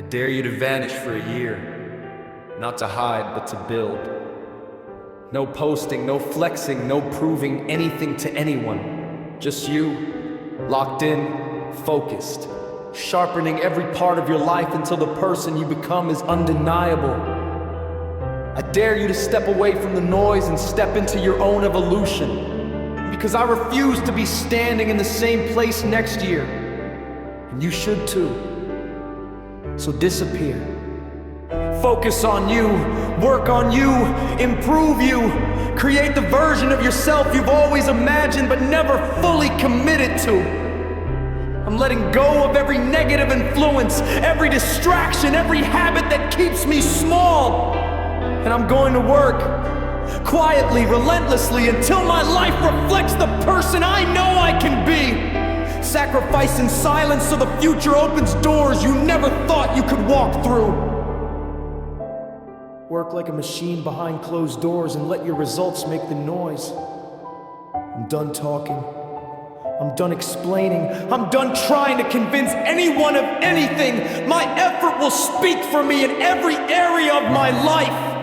dare you to vanish for a year, not to hide, but to build. No posting, no flexing, no proving anything to anyone. Just you, locked in, focused, sharpening every part of your life until the person you become is undeniable. I dare you to step away from the noise and step into your own evolution, because I refuse to be standing in the same place next year, and you should too. So disappear. Focus on you, work on you, improve you, create the version of yourself you've always imagined but never fully committed to. I'm letting go of every negative influence, every distraction, every habit that keeps me small. And I'm going to work, quietly, relentlessly, until my life reflects the person I know I can be. Sacrifice in silence so the future opens doors you never thought you could walk through. Work like a machine behind closed doors and let your results make the noise. I'm done talking. I'm done explaining. I'm done trying to convince anyone of anything. My effort will speak for me in every area of my life.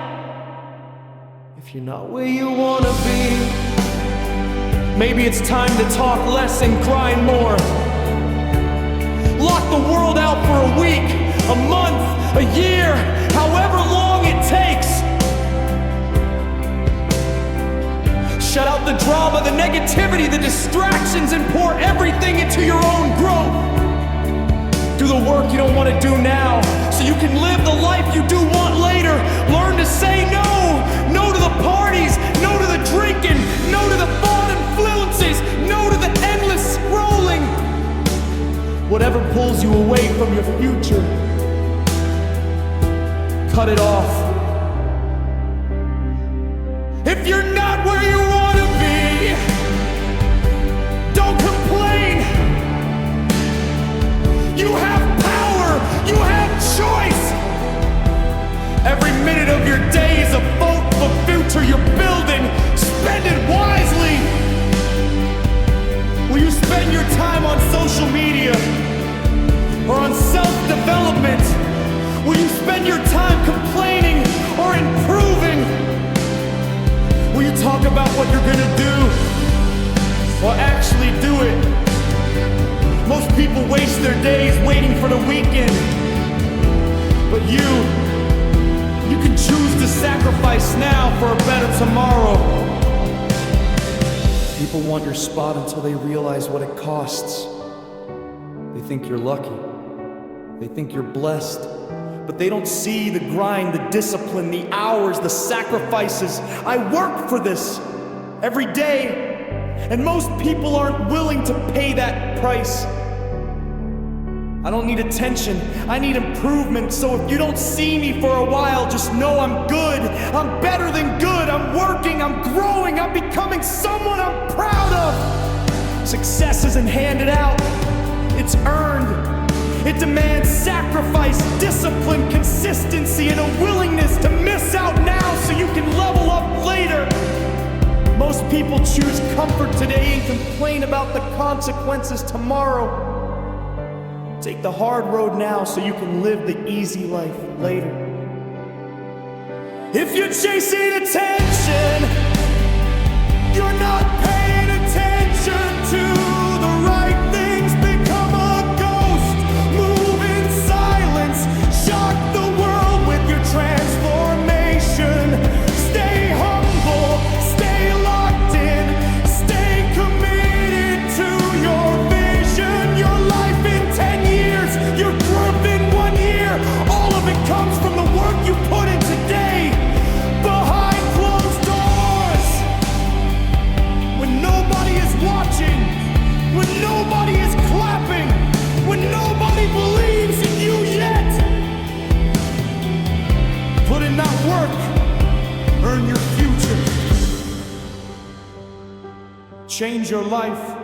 If you're not where you wanna be, maybe it's time to talk less and grind more. Lock the world out for a week, a month, a year, however long it takes. Shut out the drama, the negativity, the distractions, and pour everything into your own growth. Do the work you don't want to do now, so you can live the life you do want later. Learn to say no. No to the parties, no to the drinking, no to the fun influences, no to the endless scrolling. Whatever pulls you away from your future, cut it off. If you're not where you want to be, don't complain. You have power, you have choice. Every minute of your day is a vote for future you're building. Spend it wisely. Will you spend your time on social media or on self-development? Will you spend your time complaining or improving? Will you talk about what you're gonna do or actually do it? Most people waste their days waiting for the weekend, but you can choose to sacrifice now for a better tomorrow. People want your spot until they realize what it costs. They think you're lucky. They think you're blessed. But they don't see the grind, the discipline, the hours, the sacrifices. I work for this every day, and most people aren't willing to pay that price. I don't need attention, I need improvement. So if you don't see me for a while, just know I'm good. I'm better than good. I'm working, I'm growing, I'm becoming someone I'm proud of. Success isn't handed out, it's earned. It demands sacrifice, discipline, consistency, and a willingness to miss out now so you can level up later. Most people choose comfort today and complain about the consequences tomorrow. Take the hard road now so you can live the easy life later. If you're chasing attention, you're not paying attention to the right things. Become a ghost, move in silence, shock the world with your transformation. Stay humble, stay locked in, stay committed to your vision. Your life in 10 years, your growth in 1 year, all of it comes from the work you put in today. Behind closed doors, when nobody is watching, when nobody is clapping, when nobody believes in you yet. Put in that work, earn your future. Change your life.